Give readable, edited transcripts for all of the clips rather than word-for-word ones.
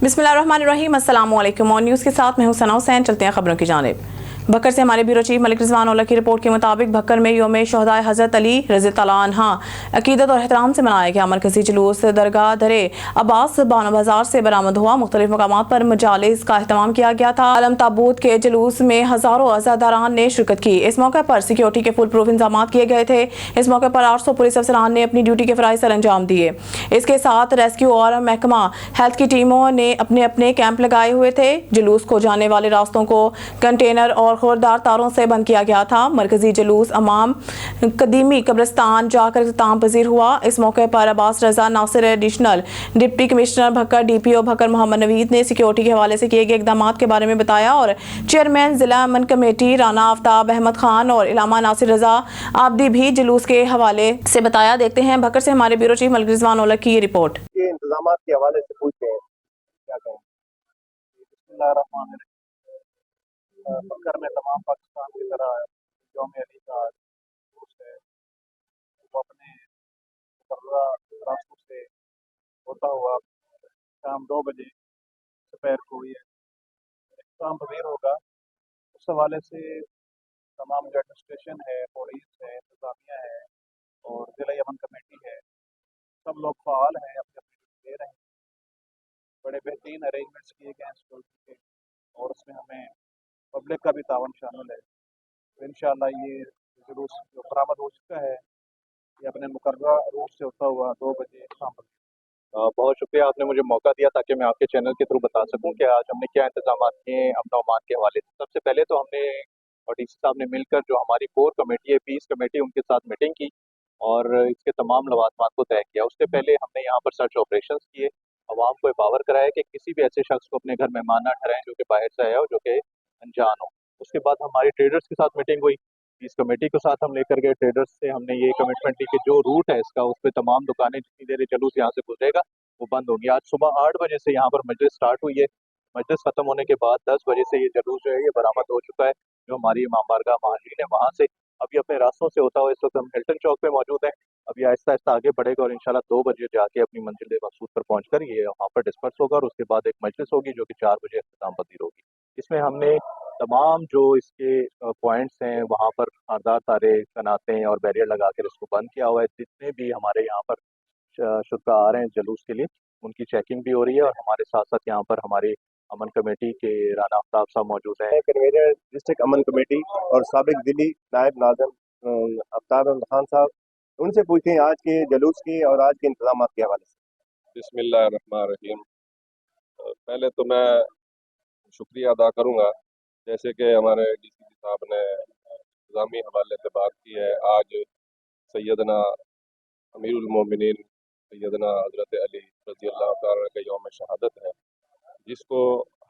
बिस्मिल्लाहिर्रहमानिर्रहीम। अस्सलाम वालेकुम। और न्यूज़ के साथ मैं हूं सना हुसैन। चलते हैं खबरों की जानिब। भक्कर से हमारे bureau chief Malik Rizwan OLA की रिपोर्ट के मुताबिक भक्कर में यौम शहदाए हज़रत अली रज़ी अल्लाह अन्हा अकीदत और एहतराम से मनाया गया। मरकजी जुलूस दरगाह दरे अब्बास बानो बाजार से बरामद हुआ। मुख्तलिफ मकामात पर मजालिस का अहतमाम किया गया था। आलम ताबूत के जुलूस में हज़ारों अज़ादारान ने शिरकत की। इस मौके पर सिक्योरिटी के फुल प्रूफ इंतजाम किए गए थे। इस मौके पर 800 पुलिस अफसरान ने अपनी ड्यूटी के फ़राइज़ सर अंजाम दिए। इसके साथ रेस्क्यू और महकमा हेल्थ की टीमों ने अपने अपने कैंप लगाए हुए थे। जुलूस को जाने वाले रास्तों को कंटेनर और खुरदार तारों से बंद किया गया था। मरकजी जुलूस अमाम कदीमी कब्रिस्तान जाकर इख्तिताम पजीर हुआ। इस मौके पर अब्बास रजा Nasir additional deputy commissioner Bhakkar DPO Bhakkar Mohammad Naveed ने सिक्योरिटी के हवाले से किए गए इकदाम के बारे में बताया और चेयरमैन जिला अमन कमेटी राना आफ्ताब अहमद खान और इलामा नासिर रजा आबदी भी जुलूस के हवाले से बताया। देखते हैं भक्कर से हमारे bureau chief Malik Rizwan OLA की ये रिपोर्ट। इंतजाम के हवाले से पूछते हैं क्या कहें। भक्कर में तमाम पाकिस्तान की तरह यौम अली का जुलूस है, वो अपने मुकर्ररा रास्तों से होता हुआ शाम 2 बजे दोपहर को ये इख्तिताम पजीर होगा। उस हवाले से तमाम जो एडमिनिस्ट्रेशन है, पुलिस है, इंतजामिया है और जिला अमन कमेटी है, सब लोग फ़ाल हैं, अपनी अपनी ड्यूटी दे रहे हैं। बड़े बेहतरीन अरेंजमेंट्स किए गए हैं सिक्योरिटी के और उसमें हमें पब्लिक का भी तावन शामिल है। तो इंशाअल्लाह ये जुलूस जो बरामद हो चुका है, ये अपने मुकर्ररा रूट से होता हुआ 2 बजे शाम तक। बहुत शुक्रिया, आपने मुझे मौका दिया ताकि मैं आपके चैनल के थ्रू बता सकूं कि आज हमने क्या इंतजाम किए अमन और अमान के हवाले से। सबसे पहले तो हमने और DC साहब ने मिलकर जो हमारी कोर कमेटी है, पीस कमेटी, उनके साथ मीटिंग की और इसके तमाम लवाजमात को तय किया। उससे पहले हमने यहाँ पर सर्च ऑपरेशन किए, आवाम को एम्पावर कराया कि किसी भी ऐसे शख्स को अपने घर मेहमान ना ठहराएं जो कि बाहर से आया हो, जो कि अनजान हो। उसके बाद हमारी ट्रेडर्स के साथ मीटिंग हुई, इस कमेटी के साथ हम लेकर गए। ट्रेडर्स से हमने ये कमिटमेंट ली कि जो रूट है इसका, उस पर तमाम दुकानें जितनी देर जुलूस यहाँ से गुजरेगा वो बंद होंगी। आज सुबह 8 बजे से यहाँ पर मजलिस स्टार्ट हुई है। मजलिस खत्म होने के बाद 10 बजे से ये जुलूस जो है ये बरामद हो चुका है। जो हमारी इमाम बारगाह महाजीन है वहाँ से अभी अपने रास्तों से होता हुआ इस वक्त हम हिल्टन चौक पे मौजूद हैं। अभी आहिस्ता आहिस्ता आगे बढ़ेगा और इंशाल्लाह 2 बजे जाके अपनी मंजिल मकसूद पर पहुँच कर ये वहाँ पर डिस्पर्स होगा और उसके बाद एक मजलिस होगी जो कि 4 बजे इख्तिताम पजीर होगी। इसमें हमने तमाम जो इसके पॉइंट्स हैं वहाँ पर खारदार तारे, कनातें और बैरियर लगा कर इसको बंद किया हुआ है। जितने भी हमारे यहाँ पर शुरा आ रहे हैं जुलूस के लिए, उनकी चेकिंग भी हो रही है और हमारे साथ साथ यहाँ पर हमारे अमन कमेटी के राना आफ्ताब साहब मौजूद हैं, कन्वीनर डिस्ट्रिक्ट अमन कमेटी और साबिक दिल्ली नायब नाज़िम आफ्ताब अहमद खान साहब। उनसे पूछते हैं आज के जुलूस के और आज के इंतजाम के हवाले से। बिस्मिल्लाहिर्रहमानिर्रहीम। पहले तो मैं शुक्रिया अदा करूँगा, जैसे कि हमारे DCP साहब ने इंतज़ामी हवाले से बात की है। आज सैयदना अमीरुल मोमिनीन सैयदना हज़रत अली रज़ी अल्लाह तआला का यौम शहादत है, जिसको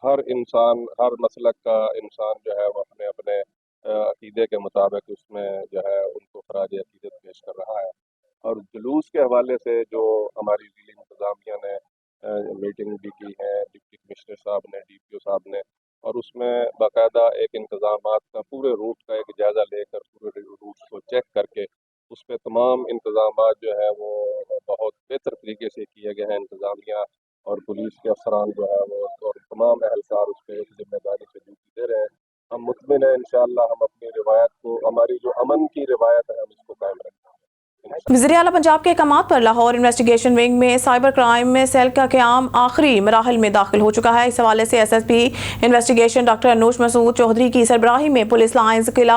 हर इंसान, हर मसलक का इंसान जो है वो अपने अपने अक़ीदे के मुताबिक उसमें जो है उनको ख़राज अक़ीदत पेश कर रहा है। और जुलूस के हवाले से जो हमारी ज़िली इंतज़ामिया ने मीटिंग भी की है, डिप्टी कमिश्नर साहब ने, DPO साहब ने, और उसमें बाकायदा एक इंतज़ामात का पूरे रूट का एक जायज़ा लेकर पूरे रूट को चेक करके उस पर तमाम इंतज़ामात जो है वो बहुत बेहतर तरीके से किए गए हैं। इंतज़ामिया और पुलिस के अफसरान जो है वो और तमाम अहलकार उस पर एक जिम्मेदारी से ड्यूटी दे रहे हैं। हम मुतमिन हैं, इंशाअल्लाह हम अपनी रिवायत को, हमारी जो अमन की रिवायत है, हम इसको कायम रखेंगे। वज़ीर आला पंजाब के अहकामात पर लाहौर इन्वेस्टिगेशन विंग में साइबर क्राइम में सेल का क़याम आखिरी मराहल में दाखिल हो चुका है। इस हवाले से SSP investigation doctor Anoosh Masood Chaudhry की सरबराही में पुलिस लाइन्स किला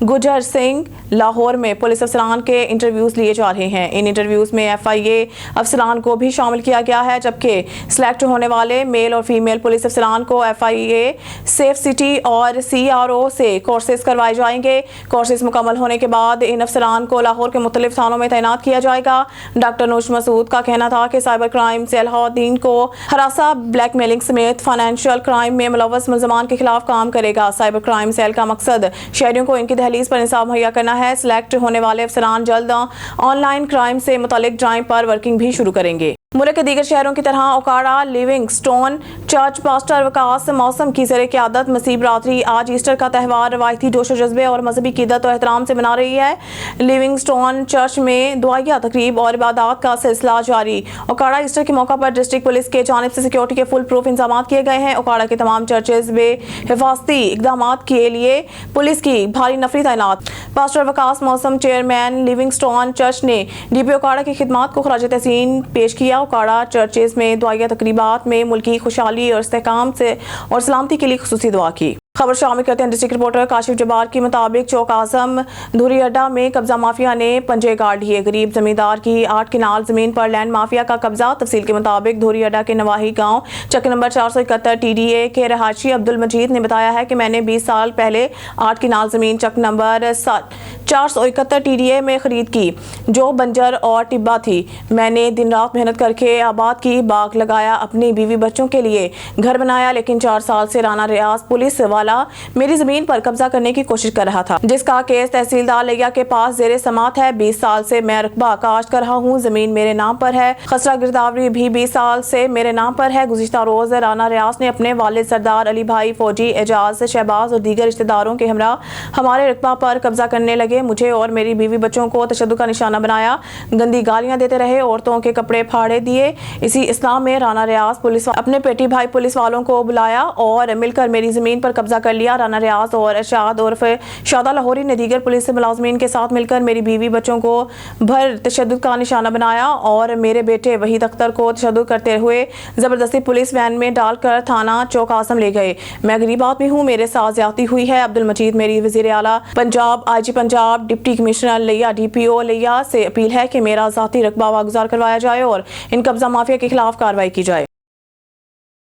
गुजर सिंह लाहौर में पुलिस अफसरान के इंटरव्यूज़ लिए जा रहे हैं। इन इंटरव्यूज़ में FIA अफसरान को भी शामिल किया गया है, जबकि सिलेक्ट होने वाले मेल और फीमेल पुलिस अफसरान को FIA सेफ सिटी और CRO से कोर्सेज करवाए जाएंगे। कोर्सेज मुकम्मल होने के बाद इन अफसरान को लाहौर के मुख्तलिफ थानों में तैनात किया जाएगा। डॉक्टर नूश मसूद का कहना था कि साइबर क्राइम सेल अलाउद्दीन को हरासा, ब्लैकमेलिंग समेत फाइनेंशियल क्राइम में मुलव्वस मुल्ज़मान के खिलाफ काम करेगा। साइबर क्राइम सेल का मकसद शहरियों को इनकी दहलीज पर इंसाफ मुहैया करना है। सिलेक्ट होने वाले अफसरान जल्द ऑनलाइन क्राइम से मुतालिक ड्राइव पर वर्किंग भी शुरू करेंगे। मुल्क के दीगर शहरों की तरह Okara living stone church pastor Waqas मौसम की ज़र क़यादत मसीह बरादरी आज ईस्टर का त्यौहार रवायती जोश जज्बे और मजहबी क़ीदत और एहतराम से मना रही है। लिविंग स्टोन चर्च में दुआया तकरीब और इबादत का सिलसिला जारी। ओकाड़ा ईस्टर के मौका पर डिस्ट्रिक्ट पुलिस के जानिब से सिक्योरिटी के फुल प्रूफ इंतजाम किए गए हैं। ओकाड़ा के तमाम चर्चेज में हिफाजती इकदाम के लिए पुलिस की भारी नफरी तैनात। पास्टर वकास मौसम चेयरमैन लिविंग स्टोन चर्च ने डीपी ओकाड़ा की खिदमत को खराज तहसीन पेश किया। ओकाड़ा चर्चेज में दुआया तकरीबात में मुल्की खुशहाली और इस्तेहकाम से और सलामती के लिए खुसूसी दुआ की। खबर शामिल करते हैं डिस्ट्रिक्ट रिपोर्टर काशिफ जब्बार के मुताबिक चौक आजम धुरी अड्डा में कब्जा माफिया ने पंजे गाड़ लिए। गरीब जमींदार की 8 किनाल जमीन पर लैंड माफिया का कब्जा। तफसील के मुताबिक धुरी अड्डा के नवाही गांव चक नंबर 471 TDA के रहायशी अब्दुल मजीद ने बताया है कि मैंने 20 साल पहले 8 किनाल जमीन चक नंबर 471 TDA में खरीद की जो बंजर और टिब्बा थी। मैंने दिन रात मेहनत करके आबाद की, बाग लगाया, अपनी बीवी बच्चों के लिए घर बनाया, लेकिन 4 साल से राना रियाज पुलिस वाला मेरी जमीन पर कब्जा करने की कोशिश कर रहा था, जिसका केस तहसीलदार लिया के पास जेरे समात है। 20 साल से मैं रकबा काश्त कर रहा हूँ, जमीन मेरे नाम पर है। खसरा गिरदावरी भी 20 साल से मेरे नाम पर है। गुज़िश्ता रोज राना रियाज ने अपने वालिद सरदार अली भाई फौजी एजाज शहबाज और दीगर रिश्तेदारों के हमरा हमारे रकबा पर कब्जा करने लगे। मुझे और मेरी बीवी बच्चों को तशद्दुद का निशाना बनाया, गंदी गालियां देते रहे, औरतों के कपड़े फाड़े दिए। इसी इस्लाम में राना रियाज पुलिस अपने पेटी भाई पुलिस वालों को बुलाया और मिलकर मेरी जमीन पर कब्जा कर लिया। राना रियाज और अरशाद उर्फ शादा लाहौरी ने दीगर पुलिस मुलाजमीन के साथ मिलकर मेरी बीवी बच्चों को भर तशद्दुद का निशाना बनाया और मेरे बेटे वहीद अख्तर को तशद्दुद करते हुए जबरदस्ती पुलिस वैन में डालकर थाना चौक आजम ले गए। मैं गरीब आदमी हूँ, मेरे साथ ज्यादती हुई है। अब्दुल मजीद मेरी वजीर आला Punjab IG Punjab deputy commissioner लिया DPO लिया से अपील है कि मेरा ज़ाती रकबा वागुजार करवाया जाए और इन कब्जा माफिया के खिलाफ कार्रवाई की जाए।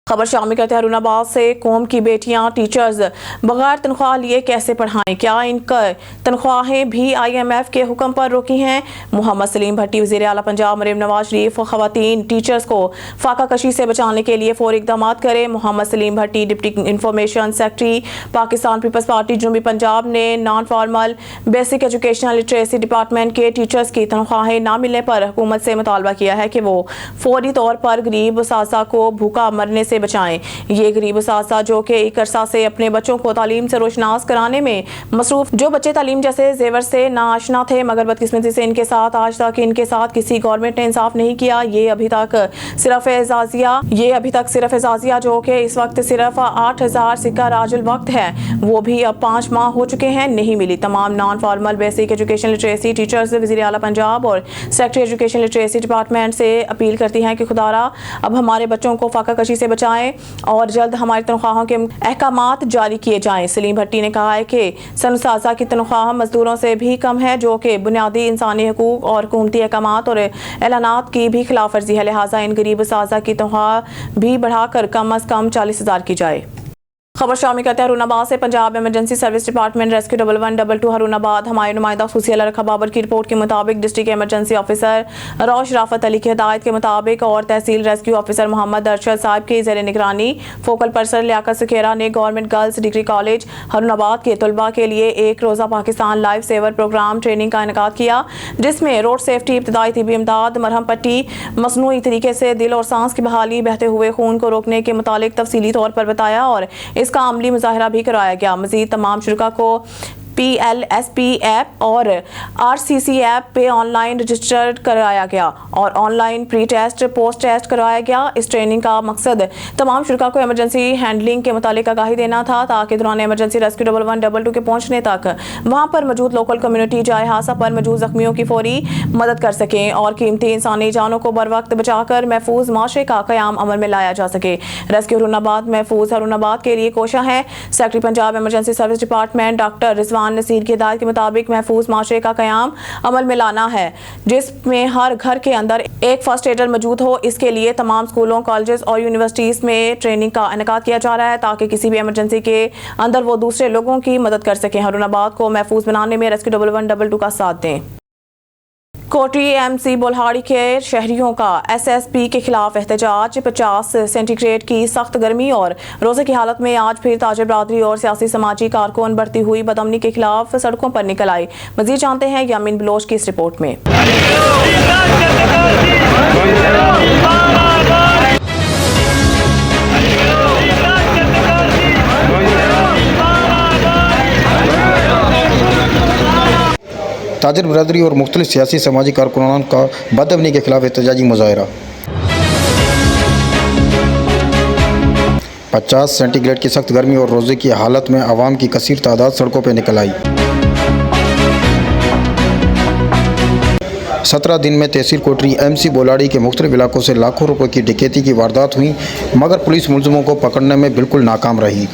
खबर शामिल करते हैं हरुणाबाद से। कौम की बेटियां टीचर्स बगैर तनख्वाह लिए कैसे पढ़ाएं? क्या इनका तनख्वाहें भी IMF के हुक्म पर रोकी हैं? मोहम्मद सलीम भट्टी वज़ीर आला पंजाब मरीम नवाज शरीफ खवातीन टीचर्स को फाका कशी से बचाने के लिए फौरी इक़दाम करें। Mohammad Saleem Bhatti deputy information secretary Pakistan Peoples Party जनूबी पंजाब ने non formal basic educational literacy department के टीचर्स की तनख्वाहें ना मिलने पर हुकूमत से मुतालबा किया है कि वो फौरी तौर पर गरीब उसासा को भूखा मरने से बचाएं। ये गरीब उसासा जो कि एक अरसा से अपने बच्चों को तालीम से रोशनास कराने में मसरूफ, जो बच्चे तालीम जैसे जेवर से नाआशना थे मगर बदकिस्मती से इनके साथ आज तक इनके साथ किसी गवर्नमेंट ने इंसाफ नहीं किया। ये अभी तक सिर्फ एजाजिया जो कि इस वक्त सिर्फ 8000 सिक्का राजुल वक्त है, वो भी अब 5 माह हो चुके हैं, नहीं मिली। तमाम non formal basic education literacy teachers वज़ीर आला पंजाब और सेक्रेटरी एजुकेशन लिटरेसी डिपार्टमेंट से अपील करती हैं कि खुदारा अब हमारे बच्चों को फाका कशी से और जल्द हमारी तनख्वाहों के अहकामात जारी किए जाएं। सलीम भट्टी ने कहा है कि सनसाजा की तनख्वाह मजदूरों से भी कम है, जो कि बुनियादी इंसानी हकूक और हुकूमती अहकामात और ऐलानात की भी खिलाफ वर्जी है। लिहाजा इन गरीब साजा की तनख्वाह भी बढ़ाकर कम अज कम 40,000 की जाए। खबर शामिल करते हैं हरुणाबाद से। Punjab emergency service department rescue 1122 Haroonabad हमारे नुमाइंदा खुफिया अल्लाह रखा बाबर की रिपोर्ट के मुताबिक डिस्ट्रिक्ट इमरजेंसी ऑफिसर रौश राफत अली की हिदायत के मुताबिक और तहसील रेस्क्यू ऑफिसर मोहम्मद अरशद साहब की ज़ेर निगरानी फोकल पर्सन लियाकत सखेरा ने government girls degree college Haroonabad के तलबा के लिए एक रोज़ा Pakistan life saver programme training का इनेकाद किया, जिसमें रोड सेफ्टी, इब्तदाई तिबी इमदाद, मरहम पट्टी, मसनूई तरीके से दिल और सांस की बहाली, बहते हुए खून को रोकने के मुतालिक तफसीली तौर पर बताया और इसका अमली मुजाहिरा भी कराया गया। मजीद तमाम शुरा को PLSP ऐप और RCC ऐप पे ऑनलाइन रजिस्टर कराया गया और online pre test post test करवाया गया। इस ट्रेनिंग का मकसद तमाम शुरा को इमरजेंसी हैंडलिंग के मुतालिक आगाही देना था ताकि दौरान इमरजेंसी रेस्क्यू 1122 के पहुंचने तक वहां पर मौजूद लोकल कम्युनिटी जाए हादसा पर मौजूद जख्मियों की फौरी मदद कर सकें और कीमती इंसानी जानों को बर वक्त बचाकर महफूज माशरे का क़याम अमल में लाया जा सके। रेस्क्यू हरुणाबाद महफूज हरुणाबाद के लिए कोशा है। Secretary Punjab emergency service department doctor Rizwan Naseer की हिदायत के मुताबिक महफूज माशरे का क़याम अमल में लाना है, जिसमें हर घर के अंदर एक फर्स्ट एडर मौजूद हो। इसके लिए तमाम स्कूलों, कॉलेजेस और यूनिवर्सिटीज़ में ट्रेनिंग का इनेकाद किया जा रहा है ताकि किसी भी इमरजेंसी के अंदर वो दूसरे लोगों की मदद कर सकें। हरुणाबाद को महफूज बनाने में रेस्क्यू 1122 का साथ दें। कोटरी MC बोल्हाड़ी के शहरियों का SSP के खिलाफ एहतजाज। 50 सेंटीग्रेड की सख्त गर्मी और रोजे की हालत में आज फिर ताजिर बरादरी और सियासी समाजी कारकुन बढ़ती हुई बदअमनी के खिलाफ सड़कों पर निकल आए। मजीद जानते हैं यामीन बलोच की इस रिपोर्ट में। ताजर बरदरी और मुख्तलिफ सियासी समाजी कारकुनान का बदअमनी के खिलाफ एहतजाजी मुजाहरा। 50 सेंटीग्रेड की सख्त गर्मी और रोज़े की हालत में आवाम की कसीर तादाद सड़कों पर निकल आई। 17 दिन में तहसील कोटरी MC बोलाड़ी के मुख्तलिफ इलाकों से लाखों रुपए की डकैती की वारदात हुई, मगर पुलिस मुलजमों को पकड़ने में बिल्कुल नाकाम रही।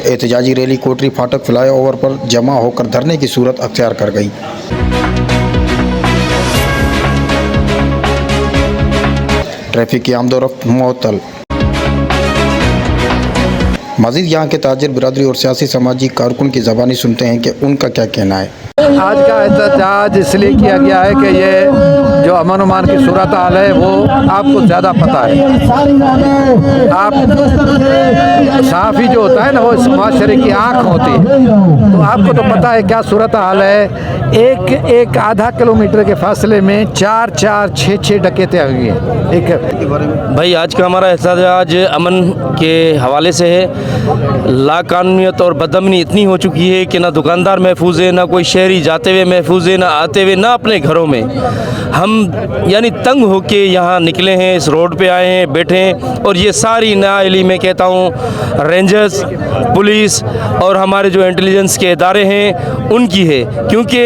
एहतजाजी रैली कोटरी फाटक फ्लाई ओवर पर जमा होकर धरने की सूरत अख्तियार कर गई। ट्रैफिक की आमदोरफ्त मुअत्तल। मज़ीद यहाँ के ताजिर बिरादरी और सियासी समाजी कारकुन की ज़बानी सुनते हैं कि उनका क्या कहना है। आज का एहतजाज इसलिए किया गया है कि ये जो अमन अमान की सूरत हाल है वो आपको ज़्यादा पता है। आप सहाफ़ी जो होता है ना वो इस माशरे की आँख होती है, तो आपको तो पता है क्या सूरत हाल है। एक आधा किलोमीटर के फासले में 4-6 डकैतें हुई हैं। एक भाई आज का हमारा एहतजाज अमन के हवाले से है। लाकानूनियत और बदअमनी इतनी हो चुकी है कि ना दुकानदार महफूज है, ना कोई शहरी जाते हुए महफूज है, ना आते हुए, ना अपने घरों में। हम यानी तंग होके यहाँ निकले हैं, इस रोड पे आए हैं, बैठे हैं, और ये सारी नाअहली मैं कहता हूँ रेंजर्स, पुलिस और हमारे जो इंटेलिजेंस के इदारे हैं उनकी है, क्योंकि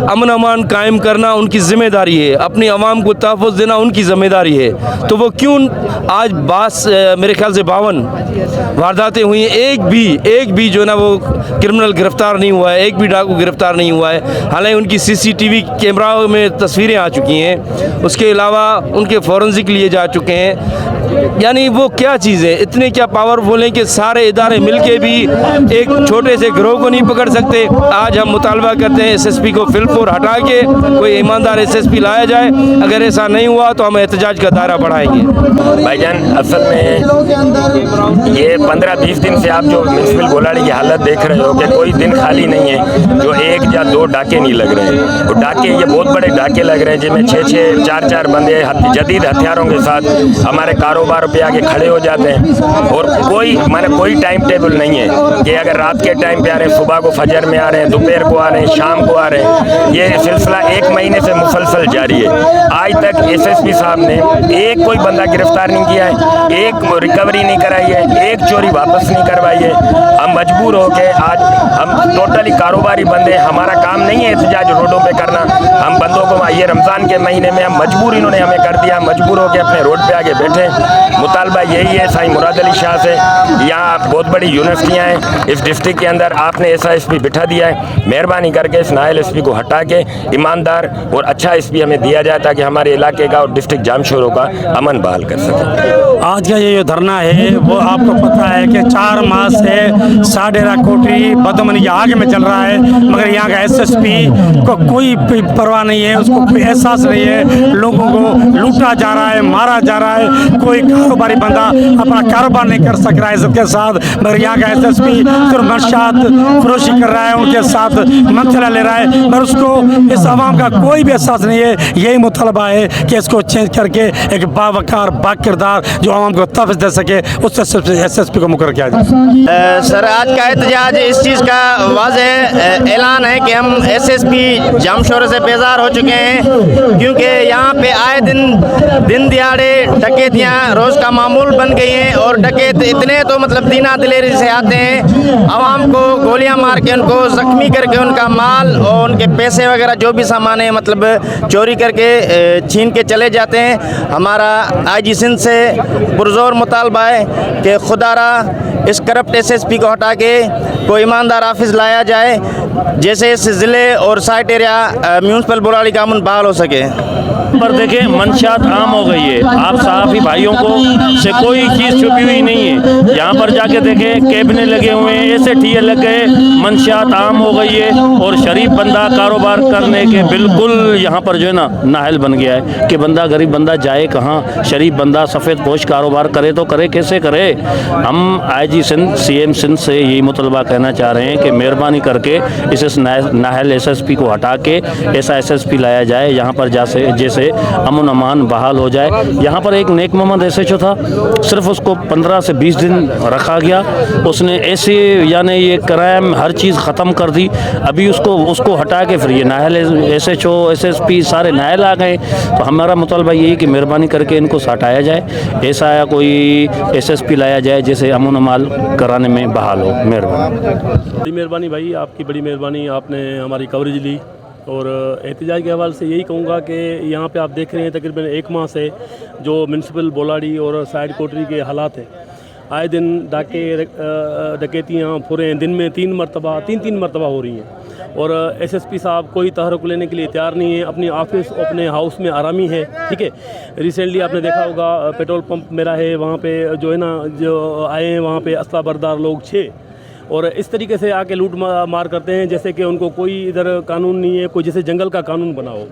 अमन अमान कायम करना उनकी ज़िम्मेदारी है, अपनी आवाम को तहफ़्फ़ुज़ देना उनकी ज़िम्मेदारी है। तो वो क्यों आज मेरे ख्याल से 52 वारदातें हुई हैं, एक भी जो है ना वो क्रिमिनल गिरफ़्तार नहीं हुआ है, एक भी डाकू गिरफ़्तार नहीं हुआ है। हालांकि उनकी CCTV कैमराओं में तस्वीरें आ चुकी हैं, उसके अलावा उनके फॉरेंसिक लिए जा चुके हैं। यानी वो क्या चीज़ है, इतने क्या पावरफुल हैं कि सारे इदारे मिलके भी एक छोटे से गिरोह को नहीं पकड़ सकते। आज हम मुतालबा करते हैं SSP को फिलफोर हटा के कोई ईमानदार SSP लाया जाए। अगर ऐसा नहीं हुआ तो हम एहतजाज का दायरा बढ़ाएंगे। भाईजान असल में ये 15-20 दिन से आप जो म्यूनसिपल बोलाड़ी की हालत देख रहे हो कि कोई दिन खाली नहीं है जो 1 या 2 डाके नहीं लग रहे हैं। तो डाके ये बहुत बड़े डाके लग रहे हैं जिनमें 6-6 4-4 बंदे जदीद हथियारों के साथ हमारे कारोबार पे आके खड़े हो जाते हैं। और कोई टाइम टेबल नहीं है कि अगर रात के टाइम पे आ रहे हैं, सुबह को फजर में आ रहे हैं, दोपहर को आ रहे हैं, शाम को आ रहे हैं। ये सिलसिला 1 महीने से मुसलसल जारी है। आज तक SSP साहब ने एक कोई बंदा गिरफ्तार नहीं किया है, एक रिकवरी नहीं कराई है, एक चोरी वापस नहीं करवाई है। हम मजबूर हो के आज हम टोटली कारोबारी बंदे, हमारा काम नहीं है एहतजाज रोडों पे करना। हम बंदों को ये रमज़ान के महीने में हम मजबूर, इन्होंने हमें कर दिया, मजबूर हो के अपने रोड पे आगे बैठे। मुतालबा यही है साईं मुराद अली शाह से, यहाँ बहुत बड़ी यूनिवर्सिटियाँ हैं, इस डिस्ट्रिक्ट के अंदर आपने ऐसा SP बिठा दिया है, मेहरबानी करके इस नायल SP को हटा के ईमानदार और अच्छा SP हमें दिया जाए ताकि हमारे इलाके का और डिस्ट्रिक्ट जामशोरों का अमन बहाल कर सकें। आज का ये जो धरना है वो आपको पता है कि 4 माह से साडेरा कोटरी बदअमनी आग में चल रहा है, मगर यहाँ का SSP को कोई परवाह नहीं है, उसको कोई एहसास नहीं है। लोगों को लूटा जा रहा है, मारा जा रहा है, कोई कारोबारी बंदा अपना कारोबार नहीं कर सक रहा है इज्जत के साथ, मगर यहाँ का SSP सिर्फ मंशात फरोशी कर रहा है, उनके साथ मंथला ले रहा है, मगर उसको इस आवाम का कोई भी एहसास नहीं है। यही मुतालबा है कि इसको चेंज करके एक बावकार बाकिरदार जो आवाम को तहफ़्फ़ुज़ दे सके उस SSP को मुकर्रर किया जाए। सर आज का एहतजाज इस चीज़ का वाज़ेह ऐलान है कि हम SSP जामशोर से बेजार हो चुके हैं, क्योंकि यहाँ पे आए दिन दिहाड़े डकैतियाँ रोज़ का मामूल बन गई हैं। और डकैत इतने तो मतलब दीना दिलेरी से आते हैं, आवाम को गोलियाँ मार के उनको ज़ख्मी करके उनका माल और उनके पैसे वगैरह जो भी सामान है मतलब चोरी करके छीन के चले जाते हैं। हमारा IG सिंध से पुरज़ोर मुतालबा है कि खुदारा इस करप्ट SSP को हटा के कोई ईमानदार ऑफिस लाया जाए, जैसे इस ज़िले और साइट एरिया म्यूनसिपल बोलाड़ी का अमन बहाल हो सके। पर देखें मंशात आम हो गई है, आप सहाफ़ी भाइयों को से कोई चीज़ छुपी हुई नहीं है। यहाँ पर जाके देखें कैबिने लगे हुए हैं, ऐसे ठिये लग गए, मंशियात आम हो गई है और शरीफ बंदा कारोबार करने के बिल्कुल यहाँ पर जो है ना नाहल बन गया है कि बंदा गरीब बंदा जाए कहाँ, शरीफ बंदा सफ़ेद पोश कारोबार करे तो करे कैसे करे। हम IG सिंध CM सिंध से यही मुतलबा कहना चाह रहे हैं कि मेहरबानी करके इस नाहल SSP को हटा के ऐसा SSP लाया जाए यहाँ पर जैसे अमन अमान बहाल हो जाए। यहाँ पर एक नेक मोहम्मद SHO था, सिर्फ उसको 15 से 20 दिन रखा गया, उसने ऐसे यानी ये क्राइम हर चीज़ ख़त्म कर दी। अभी उसको हटा के फिर ये नाहल SHO SSP सारे नाहल आ गए। तो हमारा मुतालबा यही कि मेहरबानी करके इनको हटाया जाए, ऐसा कोई SSP लाया जाए जैसे अमन अमाल कराने में बहाल हो। मेहरबानी। बड़ी मेहरबानी भाई, आपकी बड़ी मेहरबानी, आपने हमारी कवरेज ली। और एहतजाज के हवाले से यही कहूँगा कि यहाँ पे आप देख रहे हैं तकरीबन 1 माह से जो म्यूनसिपल बोलाड़ी और साइड कोटरी के हालात हैं, आए दिन डकैतियाँ फुरें दिन में 3 मरतबा हो रही हैं और SSP साहब कोई तहरुक लेने के लिए तैयार नहीं है। अपनी ऑफिस अपने हाउस में आरामी है। ठीक है, रिसेंटली आपने देखा होगा पेट्रोल पंप मेरा है, वहाँ पे जो है ना जो आए हैं वहाँ पे असला बरदार लोग 6 और इस तरीके से आके लूट मार करते हैं जैसे कि उनको कोई इधर कानून नहीं है, कोई जैसे जंगल का कानून बना हो।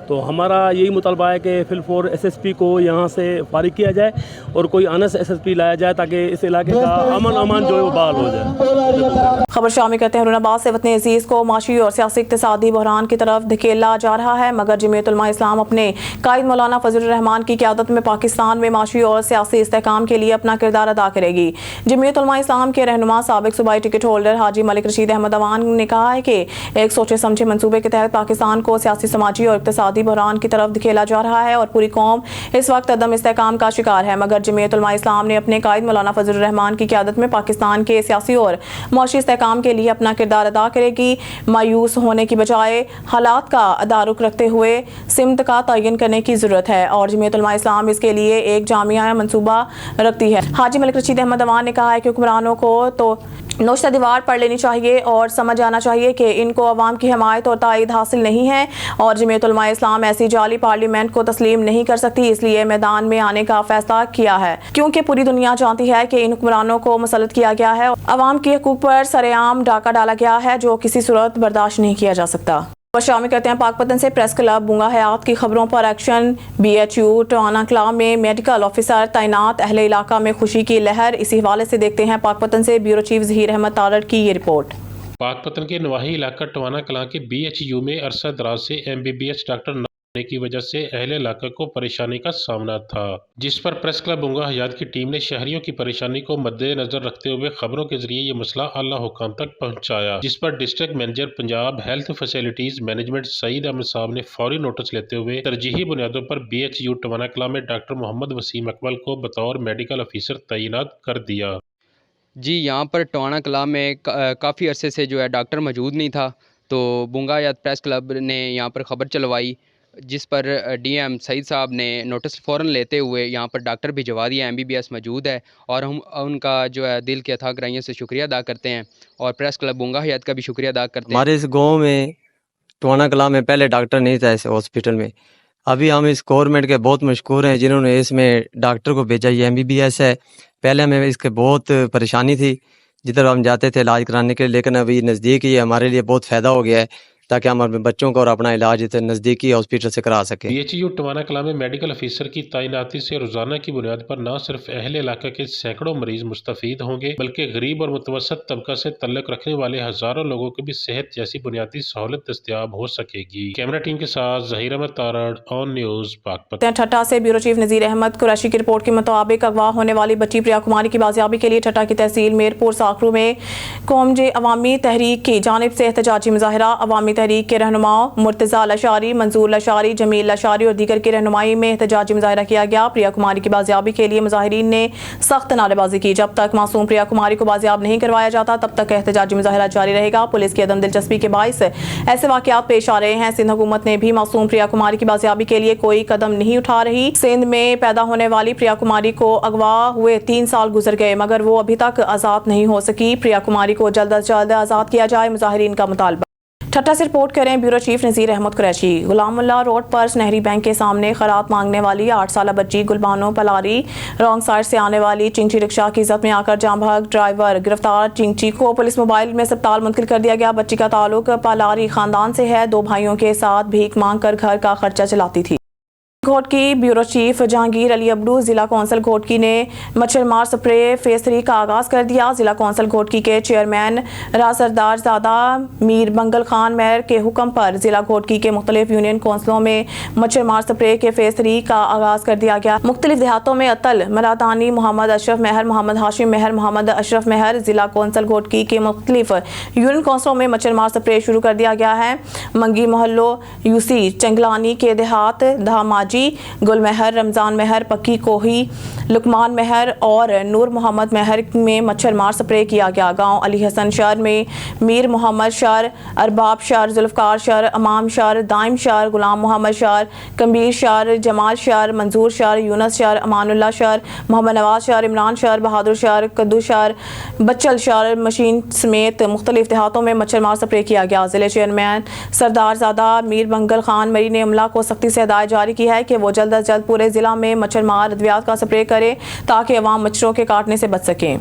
तो हमारा यही मुतालबा है कि फिलफोर SSP को यहाँ से फारिग किया जाए और कोई अनस SSP लाया जाए ताकि इस इलाके का अमन अमान जो है वो बहाल हो जाए। खबर शामिल करते हैं हुर्नाबाद से। वतन अजीज़ को माशी और सियासी इक़्तिसादी बहरान की तरफ धकेला जा रहा है, मगर जमीयत उलमा इस्लाम अपने कायद मौलाना फजलुर रहमान की क़यादत में पाकिस्तान में माशी और सियासी इस्तेहकाम के लिए अपना किरदार अदा करेगी। जमीयत उलमा इस्लाम के रहनुमा साबिक सूबाई टिकट होल्डर हाजी मलिक रशीद अहमद अवान ने कहा है कि एक सोचे समझे मंसूबे के तहत पाकिस्तान को सियासी समाजी और इक़्तिसादी बहरान की तरफ धकेला जा रहा है और पूरी कौम इस वक्त अदम इस्तेहकाम का शिकार है। मगर जमीयत उलमा इस्लाम ने अपने कायद मौलाना फजलुर रहमान की क़यादत में पाकिस्तान के सियासी और मुआशी इस्तेहकाम के लिए अपना किरदार अदा करेगी। मायूस होने की बजाय हालात का अदारुक रखते हुए सिमत का तयन करने की ज़रूरत है और जमीयत उलमा इस्लाम इसके लिए एक जामिया मंसूबा रखती है। हाजी मलिक रशीद अहमद अवान ने कहा है कि हुक्मरानों को तो नोश्ता दीवार पढ़ लेनी चाहिए और समझ आना चाहिए कि इनको अवाम की हिमायत और तायद हासिल नहीं है और जमीयत उलमा इस्लाम ऐसी जाली पार्लियामेंट को तस्लीम नहीं कर सकती, इसलिए मैदान में आने का फैसला किया है क्योंकि पूरी दुनिया जानती है कि इन हुक्मरानों को मुसल्लत किया गया है, अवाम के हकूक पर सरेआम डाका डाला गया है जो किसी सूरत बर्दाश्त नहीं किया जा सकता। शामिल करते हैं पाकपतन से। प्रेस क्लब बुंगा हयात की खबरों पर एक्शन। BHU टवाना क्लब में मेडिकल ऑफिसर तैनात, अहले इलाका में खुशी की लहर। इसी हवाले से देखते हैं पाकपतन से ब्यूरो चीफ ज़हीर अहमद तारड़ की ये रिपोर्ट। पाकपतन के नवाही इलाका टवाना कलां के BHU में अरसा दराज से MBBS डॉक्टर न होने की वजह से अहले इलाका को परेशानी का सामना था, जिस पर प्रेस क्लब बुंगा हयात की टीम ने शहरियों की परेशानी को मद्देनजर रखते हुए खबरों के जरिए ये मसला आला हुकाम तक पहुंचाया, जिस पर district manager Punjab health facilities management Saeed Ahmad साहब ने फौरी नोटिस लेते हुए तरजीही बुनियादों पर BHU टवाना कलां में डॉक्टर मोहम्मद वसीम अकबल को बतौर मेडिकल ऑफिसर तैनात कर दिया। जी, यहाँ पर टवाना कलां में काफ़ी अरसे से जो है डॉक्टर मौजूद नहीं था, तो बुंगा हयात प्रेस क्लब ने यहाँ पर ख़बर चलवाई, जिस पर DM सईद साहब ने नोटिस फ़ौरन लेते हुए यहाँ पर डॉक्टर भिजवा दिया। MBBS मौजूद है और हम उनका जो है दिल के अथाह गहराइयों से शुक्रिया अदा करते हैं और प्रेस क्लब बुंगा हयात का भी शुक्रिया अदा करते हैं। हमारे इस गाँव में टवाना कलां में पहले डॉक्टर नहीं था इस हॉस्पिटल में, अभी हम इस गवर्नमेंट के बहुत मशकूर हैं जिन्होंने इसमें डॉक्टर को भेजा। ये MBBS है, पहले हमें इसके बहुत परेशानी थी जिधर हम जाते थे इलाज कराने के लिए, लेकिन अभी नज़दीक ही हमारे लिए बहुत फ़ायदा हो गया है ताकि हम अपने बच्चों को और अपना इलाज इतने नज़दीकी हॉस्पिटल से करा सकें। BHU टवाना कलां में मेडिकल ऑफिसर की तैनाती से रोजाना की बुनियाद पर न सिर्फ अहले इलाका के सैकड़ों मरीज मुस्तफीद होंगे बल्कि गरीब और मुतवसत तबका से तल्लुक रखने वाले हजारों लोगों को भी सेहत जैसी बुनियादी सहूलत दस्तयाब हो सकेगी। कैमरा टीम के साथ ज़हीर अहमद तारड़, ऑन न्यूज़ पाकपतन। ठट्टा से ब्यूरो चीफ नज़ीर अहमद कुरैशी की रिपोर्ट के मुताबिक अगवा होने वाली बच्ची प्रिया कुमारी की बाजियाबी के लिए ठट्टा की तहसील मीरपुर साकरू में कौम अवामी तहरीक की जानिब से एहतजाजी मुजाहरा। अवामी तहरीक के रहनुमा मुर्तज़ा लशारी, मंजूर लशारी, जमील लशारी और दीगर की रहनुमाई में एहतजाजी मुजाहरा किया गया। प्रिया कुमारी की बाजियाबी के लिए मुजाहिरीन ने सख्त नारेबाजी की। जब तक मासूम प्रिया कुमारी को बाजियाब नहीं करवाया जाता तब तक एहतजाजी मुजाहरा जारी रहेगा। पुलिस की अदम दिलचस्पी के बाइस ऐसे वाक़यात पेश आ रहे हैं। सिंध हुकूमत ने भी मासूम प्रिया कुमारी की बाजियाबी के लिए कोई कदम नहीं उठा रही। सिंध में पैदा होने वाली प्रिया कुमारी को अगवा हुए 3 साल गुजर गए मगर वो अभी तक आज़ाद नहीं हो सकी। प्रिया कुमारी को जल्द अज जल्द आज़ाद किया जाए, मुजाहिरीन का मुतालबा। ठट्टा से रिपोर्ट करें ब्यूरो चीफ नज़ीर अहमद कुरैशी। गुलामुल्लाह रोड पर सुनहरी बैंक के सामने खैरात मांगने वाली 8 साल बच्ची गुलबानो पलारी रॉन्ग साइड से आने वाली चिंची रिक्शा की इज्जत में आकर जाम भाग ड्राइवर गिरफ्तार। चिंची को पुलिस मोबाइल में अस्पताल मुंतकिल कर दिया गया। बच्ची का ताल्लुक पलारी खानदान से है। 2 भाइयों के साथ भीख मांग कर घर का खर्चा चलाती थी। Ghotki bureau chief Jahangir Ali Abdu जिला कौंसल घोटकी ने मच्छर मार स्प्रे फेज 3 का आगाज कर दिया। जिला कौंसल घोटकी के चेयरमैन रासरदार ज़ादा मीर मंगल खान मेयर के हुक्म पर जिला घोटकी के मुख्तलिफ यूनियन कौंसलों में मच्छर मार स्प्रे के फेज 3 का आगाज कर दिया गया। मुख्तलिफ देहातों में अतल मरादानी मोहम्मद अशरफ मेहर मोहम्मद हाशिम मेहर मोहम्मद अशरफ मेहर जिला कौंसल घोटकी के मुख्तलिफ यूनियन कौंसलों में मच्छर मार स्प्रे शुरू कर दिया गया है। मंगी मोहल्लो यूसी चंगलानी के देहात धामाजी गुलमहर रमज़ान महर पक्की कोही लुकमान महर और नूर मोहम्मद महर में मच्छर मार स्प्रे किया गया। गांव अली हसन शहर में मीर मोहम्मद शहर अरबाब शहर जुल्फकार शहर अमाम शहर दाइम शहर गुलाम मोहम्मद शहर कबीर शहर जमाल शहर मंजूर शहर यूनस शहर अमानुल्लाह शहर मोहम्मद नवाज शहर इमरान शहर बहादुर शहर कद्दू शहर बच्चल शहर मशीन समेत मुख्तलिफ देहातों में मच्छर मार स्प्रे किया गया। जिले चेयरमैन सरदार ज़ादा मीर मंगल खान मरी ने अमला को सख्ती से हिदायत जारी की है कि वो जल्द अज जल्द पूरे जिला में मच्छर मार अद्वियात का स्प्रे करे ताकि अवाम मच्छरों के काटने से बच सकें।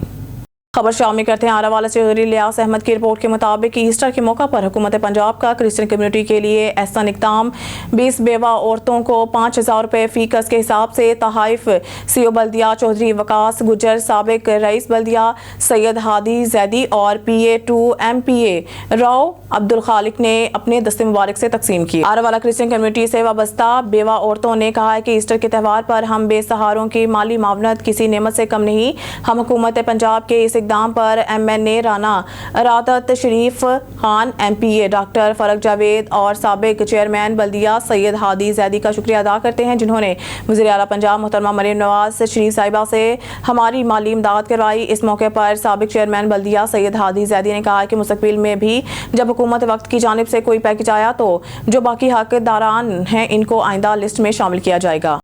खबर शामिल करते हैं आरावाला से लियास अहमद की रिपोर्ट के मुताबिक ईस्टर के मौका पर हुकूमत पंजाब का क्रिश्चियन कम्युनिटी के लिए एहसान इक़दाम। 20 बेवा औरतों को 5000 रुपये फीकस के हिसाब से तहाइफ। सीओ बल्दिया चौधरी वकास गुजर साबिक रईस बल्दिया सैयद हादी जैदी और PA2 MPA राव अब्दुल खालिक ने अपने दस्ते मुबारक से तकसीम किए। आरावाला क्रिश्चियन कम्युनिटी से वाबस्ता बेवा औरतों ने कहा है कि ईस्टर के त्यौहार पर हम बेसहारों की माली मावनत किसी नेमत से कम नहीं। हम हुकूमत पंजाब के इस इक़दाम पर MNA राना अरादत शरीफ खान MPA डॉक्टर फरक जावेद और साबिक चेयरमैन बल्दिया सैयद हादी जैदी का शुक्रिया अदा करते हैं जिन्होंने वज़ीर आला पंजाब मोहतरमा मरीम नवाज शरीफ साहिबा से हमारी माली इमदाद करवाई। इस मौके पर साबिक चेयरमैन बल्दिया सैयद हादी जैदी ने कहा कि मुस्तकबिल में भी जब हुकूमत वक्त की जानिब से कोई पैकेज आया तो जो बाकी हकदारान हैं इनको आइंदा लिस्ट में शामिल किया जाएगा।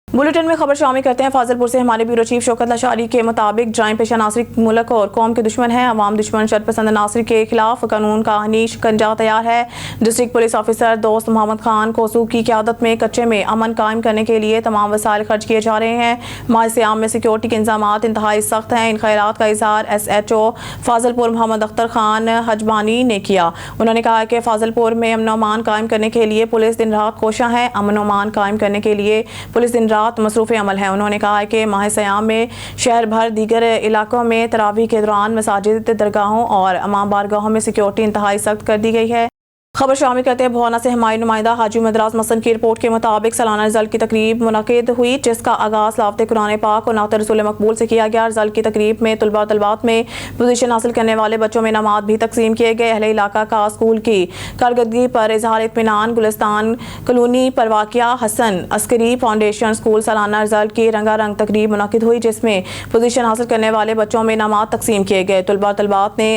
बुलेटिन में खबर शामिल करते हैं फाजिलपुर से। हमारे ब्यूरो चीफ शौकत लशारी के मुताबिक जराइम पेशा नासिर मुल्क और कौम के दुश्मन हैं। अवाम दुश्मन शरपसंद नासिर के खिलाफ कानून का आहनी शिकंजा तैयार है। डिस्ट्रिक्ट पुलिस ऑफिसर दोस्त मोहम्मद खान कोसू की क़यादत में कच्चे में अमन कायम करने के लिए तमाम वसाइल खर्च किए जा रहे हैं। माह सियाम में सिक्योरिटी के इंतजामात इंतहाई सख्त हैं। इन खैरात का इजहार SHO फाजिलपुर मोहम्मद अख्तर खान हजबानी ने किया। उन्होंने कहा कि फाजिलपुर में अमन अमान कायम करने के लिए पुलिस दिन रात कोशा है। अमन अमान कायम करने के लिए पुलिस दिन रात मसरूफ़ अमल है। उन्होंने कहा है कि माह सयाम में शहर भर दीगर इलाकों में तरावी के दौरान मसाजिद दरगाहों और अमाम बारगाहों में सिक्योरिटी इंतहाई सख्त कर दी गई है। खबर शामिल करते हैं भवाना से। हमारी नुमाइंदा हाजी मदरास मसन की रिपोर्ट के मुताबिक सालाना रिजल्ट की तकरीब मुनक़िद हुई जिसका आगाज़ लावते कुरान पाक और नात रसूल मकबूल से किया गया। रिजल्ट की तकरीब में तुलबा और तलबात में पोजीशन हासिल करने वाले बच्चों में इनामात भी तकसीम किए गए। अहले इलाका का स्कूल की कारकर्दगी पर इजहार इत्मीनान। गुलिस्तान कॉलोनी परवाकिया हसन अस्करी फाउंडेशन स्कूल सालाना रिजल्ट की रंगारंग तकरीब मुनक़िद हुई जिसमें पोजीशन हासिल करने वाले बच्चों में इनामात तकसीम किए गए। तुलबा और तलबात ने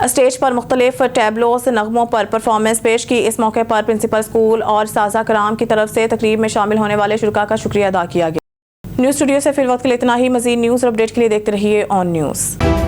स्टेज पर मुख्तलिफ टैबलोस नगमों पर परफॉर्मेंस पेश की। इस मौके पर प्रिंसिपल स्कूल और साजा कराम की तरफ से तकरीब में शामिल होने वाले शुरका का शुक्रिया अदा किया गया। न्यूज़ स्टूडियो से फिर वक्त के लिए इतना ही। मज़ीद न्यूज़ और अपडेट के लिए देखते रहिए ऑन न्यूज़।